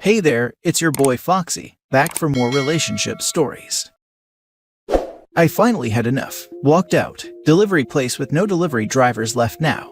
Hey there, it's your boy Foxy, back for more relationship stories. I finally had enough. Walked out. Delivery place with no delivery drivers left now.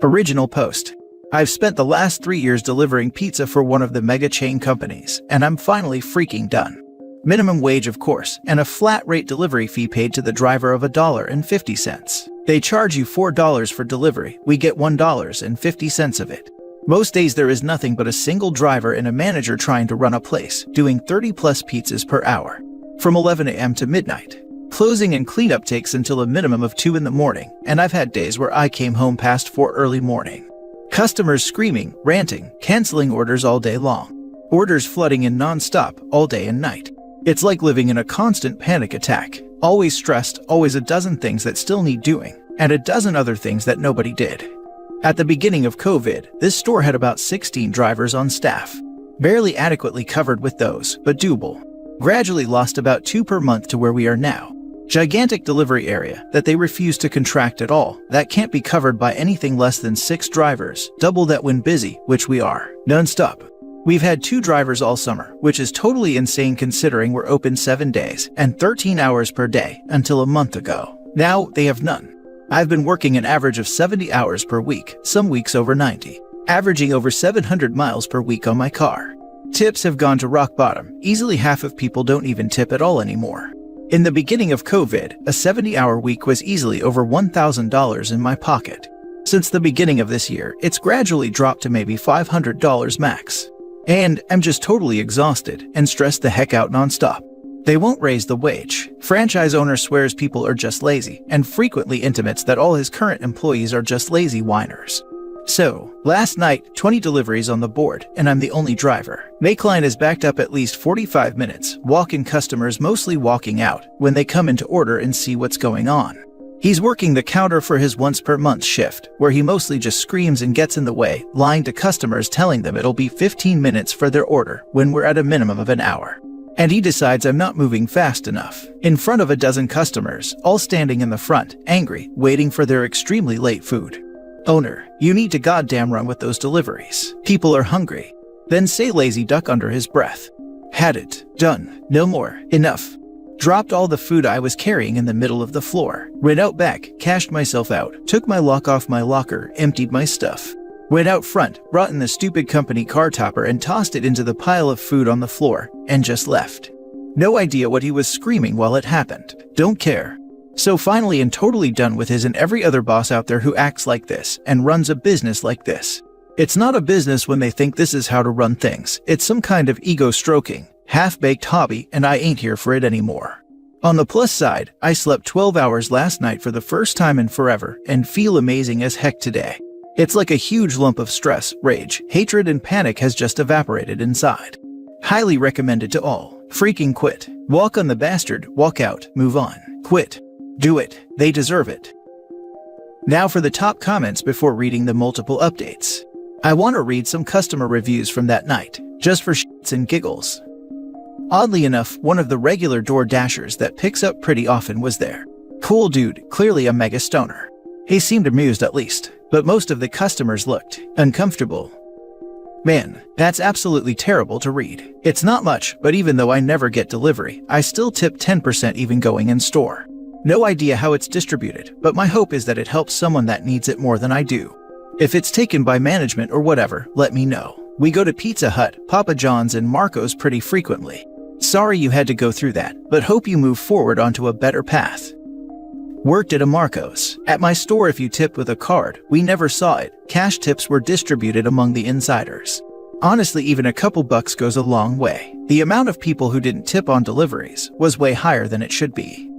Original post. I've spent the last 3 years delivering pizza for one of the mega chain companies, and I'm finally freaking done. Minimum wage, of course, and a flat rate delivery fee paid to the driver of $1.50. They charge you $4 for delivery, we get $1.50 of it. Most days there is nothing but a single driver and a manager trying to run a place, doing 30 plus pizzas per hour. From 11 a.m. to midnight. Closing and cleanup takes until a minimum of 2 in the morning, and I've had days where I came home past 4 early morning. Customers screaming, ranting, canceling orders all day long. Orders flooding in non-stop, all day and night. It's like living in a constant panic attack. Always stressed, always a dozen things that still need doing, and a dozen other things that nobody did. At the beginning of COVID, this store had about 16 drivers on staff. Barely adequately covered with those, but doable. Gradually lost about 2 per month to where we are now. Gigantic delivery area that they refuse to contract at all, that can't be covered by anything less than 6 drivers, double that when busy, which we are, non-stop. We've had 2 drivers all summer, which is totally insane considering we're open 7 days and 13 hours per day until a month ago. Now they have none. I've been working an average of 70 hours per week, some weeks over 90, averaging over 700 miles per week on my car. Tips have gone to rock bottom. Easily half of people don't even tip at all anymore. In the beginning of COVID, a 70-hour week was easily over $1,000 in my pocket. Since the beginning of this year, it's gradually dropped to maybe $500 max. And I'm just totally exhausted and stressed the heck out nonstop. They won't raise the wage. Franchise owner swears people are just lazy and frequently intimates that all his current employees are just lazy whiners. So, last night, 20 deliveries on the board, and I'm the only driver. Makeline is backed up at least 45 minutes, walk-in customers mostly walking out when they come in to order and see what's going on. He's working the counter for his once-per-month shift, where he mostly just screams and gets in the way, lying to customers telling them it'll be 15 minutes for their order when we're at a minimum of an hour. And he decides I'm not moving fast enough, in front of a dozen customers, all standing in the front, angry, waiting for their extremely late food. Owner, you need to goddamn run with those deliveries. People are hungry. Then say lazy duck under his breath. Had it. Done. No more. Enough. Dropped all the food I was carrying in the middle of the floor. Ran out back, cashed myself out, took my lock off my locker, emptied my stuff. Went out front, brought in the stupid company car topper and tossed it into the pile of food on the floor, and just left. No idea what he was screaming while it happened. Don't care. So finally and totally done with his and every other boss out there who acts like this and runs a business like this. It's not a business when they think this is how to run things. It's some kind of ego-stroking, half-baked hobby, and I ain't here for it anymore. On the plus side, I slept 12 hours last night for the first time in forever and feel amazing as heck today. It's like a huge lump of stress, rage, hatred, and panic has just evaporated inside. Highly recommended to all. Freaking quit. Walk on the bastard, walk out, move on. Quit. Do it. They deserve it. Now for the top comments before reading the multiple updates. I want to read some customer reviews from that night, just for shits and giggles. Oddly enough, one of the regular door dashers that picks up pretty often was there. Cool dude, clearly a mega stoner. He seemed amused at least, but most of the customers looked uncomfortable. Man, that's absolutely terrible to read. It's not much, but even though I never get delivery, I still tip 10% even going in store. No idea how it's distributed, but my hope is that it helps someone that needs it more than I do. If it's taken by management or whatever, let me know. We go to Pizza Hut, Papa John's, and Marco's pretty frequently. Sorry you had to go through that, but hope you move forward onto a better path. Worked at a Marco's. At my store, if you tipped with a card, we never saw it. Cash tips were distributed among the insiders. Honestly, even a couple bucks goes a long way. The amount of people who didn't tip on deliveries was way higher than it should be.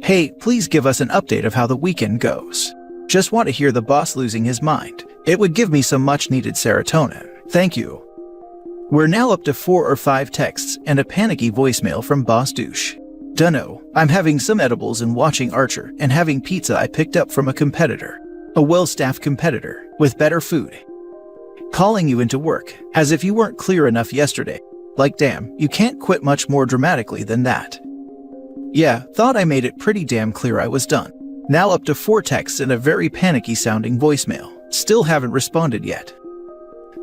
Hey, please give us an update of how the weekend goes. Just want to hear the boss losing his mind. It would give me some much-needed serotonin. Thank you. We're now up to 4 or 5 texts and a panicky voicemail from Boss Douche. Dunno, I'm having some edibles and watching Archer and having pizza I picked up from a competitor. A well-staffed competitor, with better food. Calling you into work, as if you weren't clear enough yesterday. Like damn, you can't quit much more dramatically than that. Yeah, thought I made it pretty damn clear I was done. Now up to 4 texts and a very panicky sounding voicemail. Still haven't responded yet.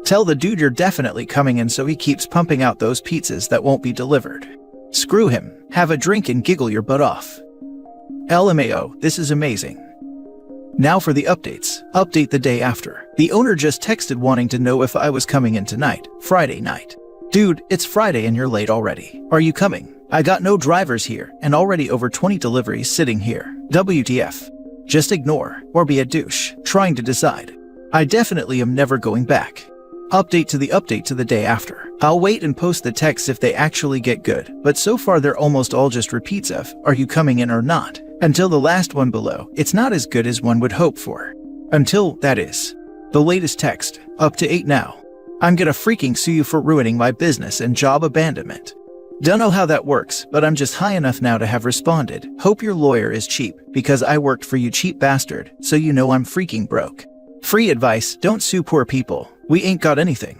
Tell the dude you're definitely coming in so he keeps pumping out those pizzas that won't be delivered. Screw him, have a drink and giggle your butt off. LMAO, this is amazing. Now for the updates. Update the day after. The owner just texted wanting to know if I was coming in tonight, Friday night. Dude, it's Friday and you're late already. Are you coming? I got no drivers here and already over 20 deliveries sitting here. WTF. Just ignore or be a douche, trying to decide. I definitely am never going back. Update to the day after. I'll wait and post the texts if they actually get good, but so far they're almost all just repeats of, are you coming in or not? Until the last one below, it's not as good as one would hope for. Until, that is. The latest text, up to 8 now. I'm gonna freaking sue you for ruining my business and job abandonment. Don't know how that works, but I'm just high enough now to have responded. Hope your lawyer is cheap, because I worked for you cheap bastard, so you know I'm freaking broke. Free advice, don't sue poor people. We ain't got anything.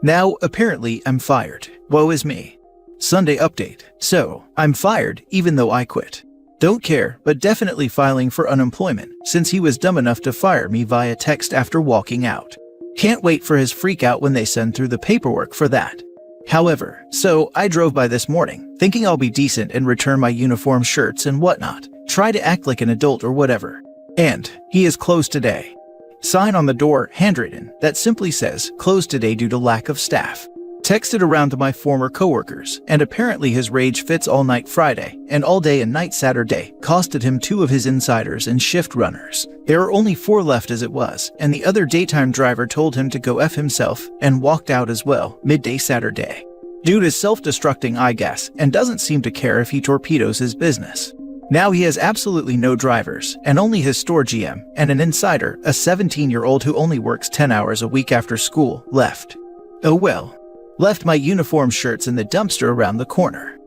Now, apparently, I'm fired. Woe is me. Sunday update. So, I'm fired, even though I quit. Don't care, but definitely filing for unemployment, since he was dumb enough to fire me via text after walking out. Can't wait for his freak out when they send through the paperwork for that. However, so I drove by this morning, thinking I'll be decent and return my uniform shirts and whatnot, try to act like an adult or whatever. And, he is closed today. Sign on the door, handwritten, that simply says, closed today due to lack of staff. Texted around to my former coworkers, and apparently his rage fits all night Friday, and all day and night Saturday, costed him 2 of his insiders and shift runners. There are only 4 left as it was, and the other daytime driver told him to go F himself, and walked out as well, midday Saturday. Dude is self-destructing, I guess, and doesn't seem to care if he torpedoes his business. Now he has absolutely no drivers, and only his store GM, and an insider, a 17-year-old who only works 10 hours a week after school, left. Oh well. Left my uniform shirts in the dumpster around the corner.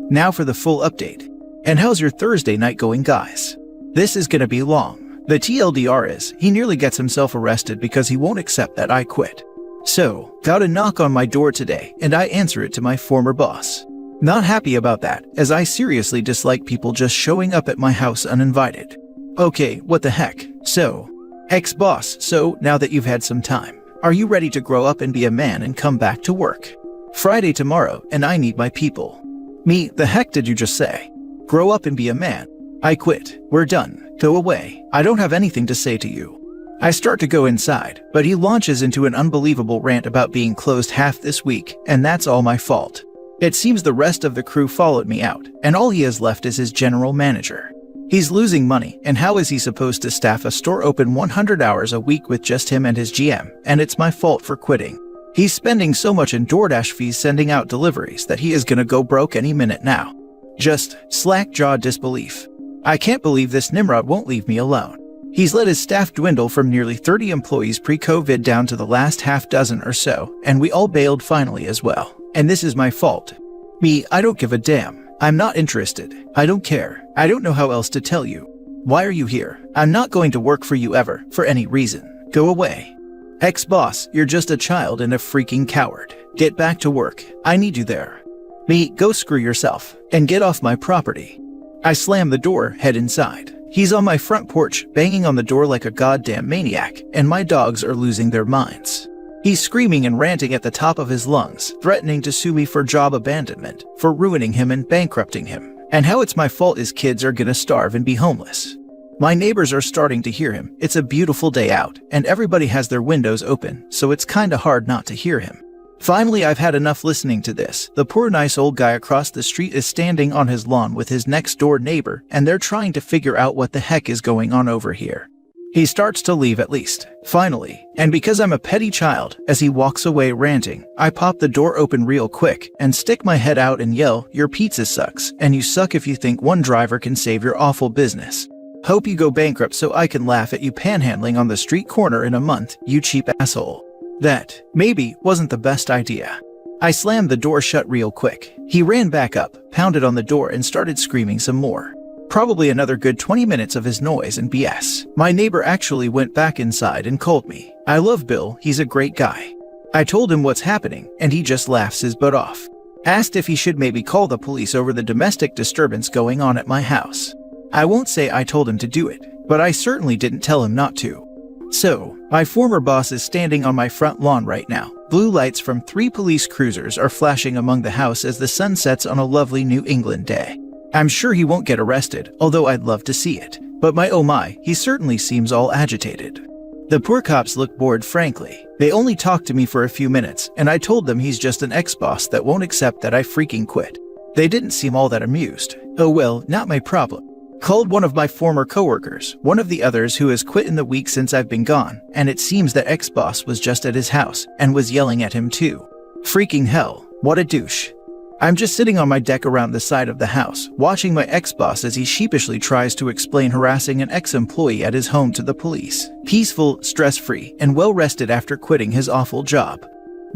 Now for the full update. And how's your Thursday night going, guys? This is gonna be long. The TLDR is, he nearly gets himself arrested because he won't accept that I quit. So, got a knock on my door today, and I answer it to my former boss. Not happy about that, as I seriously dislike people just showing up at my house uninvited. Okay, what the heck? So, ex-boss, so now that you've had some time, are you ready to grow up and be a man and come back to work? Friday tomorrow, and I need my people. Me, the heck did you just say? Grow up and be a man. I quit. We're done. Go away. I don't have anything to say to you. I start to go inside, but he launches into an unbelievable rant about being closed half this week, and that's all my fault. It seems the rest of the crew followed me out, and all he has left is his general manager. He's losing money, and how is he supposed to staff a store open 100 hours a week with just him and his GM, and it's my fault for quitting. He's spending so much in DoorDash fees sending out deliveries that he is gonna go broke any minute now. Just slack-jawed disbelief. I can't believe this Nimrod won't leave me alone. He's let his staff dwindle from nearly 30 employees pre-COVID down to the last half dozen or so, and we all bailed finally as well. And this is my fault. Me, I don't give a damn. I'm not interested. I don't care. I don't know how else to tell you. Why are you here? I'm not going to work for you ever, for any reason. Go away. Ex-boss, you're just a child and a freaking coward. Get back to work. I need you there. Me, go screw yourself, and get off my property. I slam the door, head inside. He's on my front porch, banging on the door like a goddamn maniac, and my dogs are losing their minds. He's screaming and ranting at the top of his lungs, threatening to sue me for job abandonment, for ruining him and bankrupting him, and how it's my fault his kids are gonna starve and be homeless. My neighbors are starting to hear him. It's a beautiful day out, and everybody has their windows open, so it's kinda hard not to hear him. Finally, I've had enough listening to this. The poor nice old guy across the street is standing on his lawn with his next door neighbor, and they're trying to figure out what the heck is going on over here. He starts to leave at least, finally, and because I'm a petty child, as he walks away ranting, I pop the door open real quick and stick my head out and yell, "Your pizza sucks, and you suck if you think one driver can save your awful business. Hope you go bankrupt so I can laugh at you panhandling on the street corner in a month, you cheap asshole." That, maybe, wasn't the best idea. I slammed the door shut real quick. He ran back up, pounded on the door and started screaming some more. Probably another good 20 minutes of his noise and BS. My neighbor actually went back inside and called me. I love Bill, he's a great guy. I told him what's happening, and he just laughs his butt off. Asked if he should maybe call the police over the domestic disturbance going on at my house. I won't say I told him to do it, but I certainly didn't tell him not to. So, my former boss is standing on my front lawn right now. Blue lights from 3 police cruisers are flashing among the house as the sun sets on a lovely New England day. I'm sure he won't get arrested, although I'd love to see it. But oh my, he certainly seems all agitated. The poor cops look bored, frankly. They only talked to me for a few minutes, and I told them he's just an ex-boss that won't accept that I freaking quit. They didn't seem all that amused. Oh well, not my problem. Called one of my former coworkers, one of the others who has quit in the week since I've been gone, and it seems that ex-boss was just at his house and was yelling at him too. Freaking hell, what a douche. I'm just sitting on my deck around the side of the house, watching my ex-boss as he sheepishly tries to explain harassing an ex-employee at his home to the police. Peaceful, stress-free, and well-rested after quitting his awful job.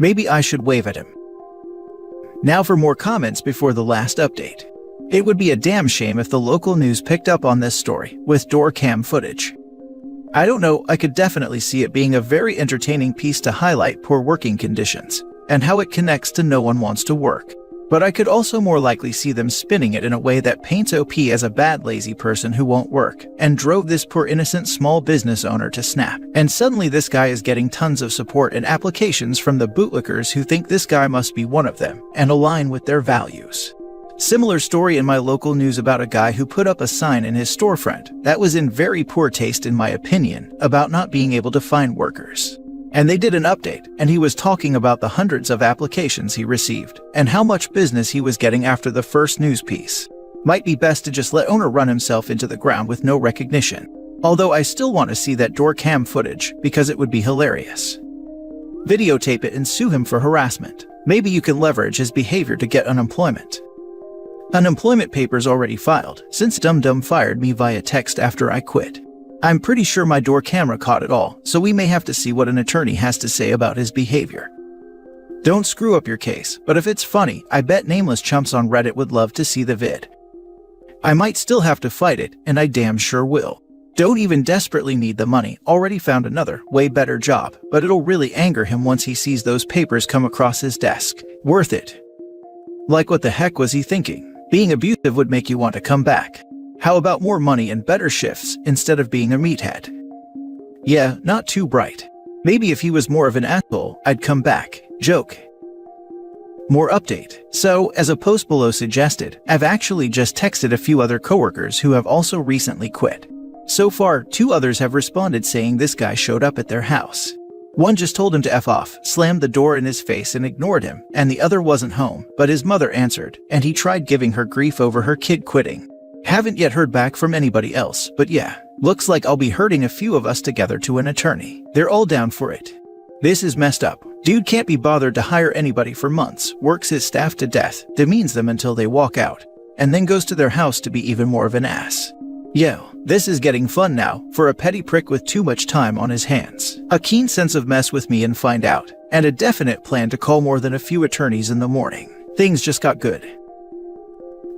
Maybe I should wave at him. Now for more comments before the last update. It would be a damn shame if the local news picked up on this story with door cam footage. I don't know, I could definitely see it being a very entertaining piece to highlight poor working conditions and how it connects to no one wants to work. But I could also more likely see them spinning it in a way that paints OP as a bad lazy person who won't work and drove this poor innocent small business owner to snap. And suddenly this guy is getting tons of support and applications from the bootlickers who think this guy must be one of them and align with their values. Similar story in my local news about a guy who put up a sign in his storefront that was in very poor taste in my opinion about not being able to find workers. And they did an update, and he was talking about the hundreds of applications he received and how much business he was getting after the first news piece. Might be best to just let owner run himself into the ground with no recognition. Although I still want to see that door cam footage because it would be hilarious. Videotape it and sue him for harassment. Maybe you can leverage his behavior to get unemployment. Unemployment papers already filed, since Dum fired me via text after I quit. I'm pretty sure my door camera caught it all, so we may have to see what an attorney has to say about his behavior. Don't screw up your case, but if it's funny, I bet nameless chumps on Reddit would love to see the vid. I might still have to fight it, and I damn sure will. Don't even desperately need the money, already found another, way better job, but it'll really anger him once he sees those papers come across his desk. Worth it. Like what the heck was he thinking? Being abusive would make you want to come back. How about more money and better shifts instead of being a meathead? Yeah, not too bright. Maybe if he was more of an asshole, I'd come back. Joke. More update. So, as a post below suggested, I've actually just texted a few other coworkers who have also recently quit. So far, 2 others have responded saying this guy showed up at their house. One just told him to F off, slammed the door in his face and ignored him, and the other wasn't home, but his mother answered, and he tried giving her grief over her kid quitting. Haven't yet heard back from anybody else, but yeah, looks like I'll be herding a few of us together to an attorney. They're all down for it. This is messed up. Dude can't be bothered to hire anybody for months, works his staff to death, demeans them until they walk out, and then goes to their house to be even more of an ass. Yo, this is getting fun now, for a petty prick with too much time on his hands. A keen sense of mess with me and find out, and a definite plan to call more than a few attorneys in the morning. Things just got good.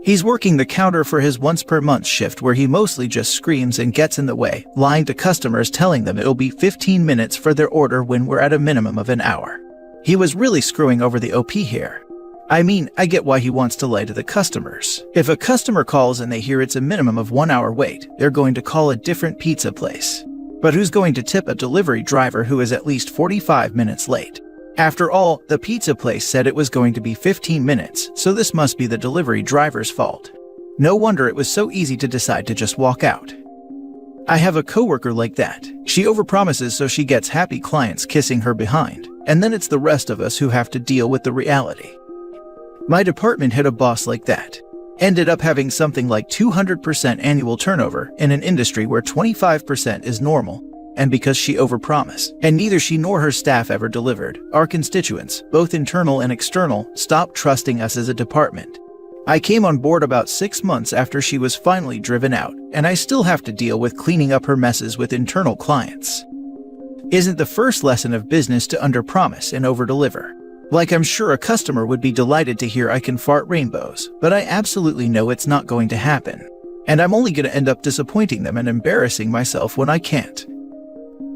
He's working the counter for his once-per-month shift where he mostly just screams and gets in the way, lying to customers telling them it'll be 15 minutes for their order when we're at a minimum of an hour. He was really screwing over the OP here. I mean, I get why he wants to lie to the customers. If a customer calls and they hear it's a minimum of 1 hour wait, they're going to call a different pizza place. But who's going to tip a delivery driver who is at least 45 minutes late? After all, the pizza place said it was going to be 15 minutes, so this must be the delivery driver's fault. No wonder it was so easy to decide to just walk out. I have a coworker like that. She overpromises so she gets happy clients kissing her behind, and then it's the rest of us who have to deal with the reality. My department had a boss like that. Ended up having something like 200% annual turnover in an industry where 25% is normal. And because she overpromised, and neither she nor her staff ever delivered, our constituents, both internal and external, stopped trusting us as a department. I came on board about 6 months after she was finally driven out, and I still have to deal with cleaning up her messes with internal clients. Isn't the first lesson of business to underpromise and overdeliver? Like, I'm sure a customer would be delighted to hear I can fart rainbows, but I absolutely know it's not going to happen. And I'm only going to end up disappointing them and embarrassing myself when I can't.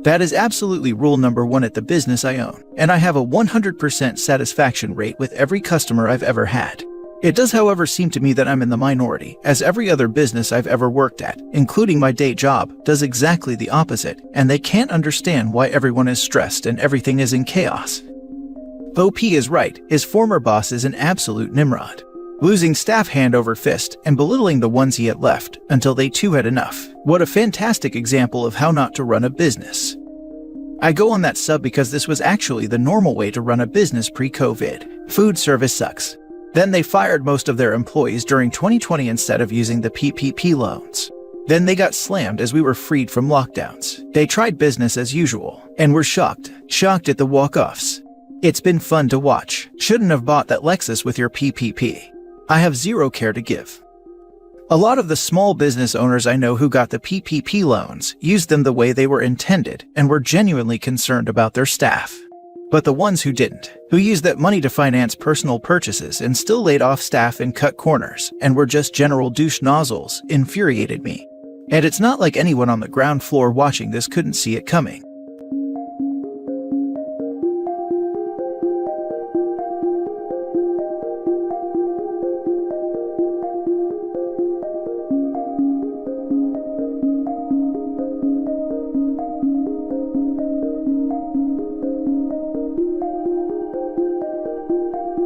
That is absolutely rule number 1 at the business I own, and I have a 100% satisfaction rate with every customer I've ever had. It does, however, seem to me that I'm in the minority, as every other business I've ever worked at, including my day job, does exactly the opposite, and they can't understand why everyone is stressed and everything is in chaos. OP is right, his former boss is an absolute Nimrod, losing staff hand over fist and belittling the ones he had left until they too had enough. What a fantastic example of how not to run a business. I go on that sub because this was actually the normal way to run a business pre-COVID. Food service sucks. Then they fired most of their employees during 2020 instead of using the PPP loans. Then they got slammed as we were freed from lockdowns. They tried business as usual and were shocked at the walk-offs. It's been fun to watch. Shouldn't have bought that Lexus with your PPP. I have zero care to give. A lot of the small business owners I know who got the PPP loans used them the way they were intended and were genuinely concerned about their staff. But the ones who didn't, who used that money to finance personal purchases and still laid off staff and cut corners and were just general douche nozzles, infuriated me. And it's not like anyone on the ground floor watching this couldn't see it coming.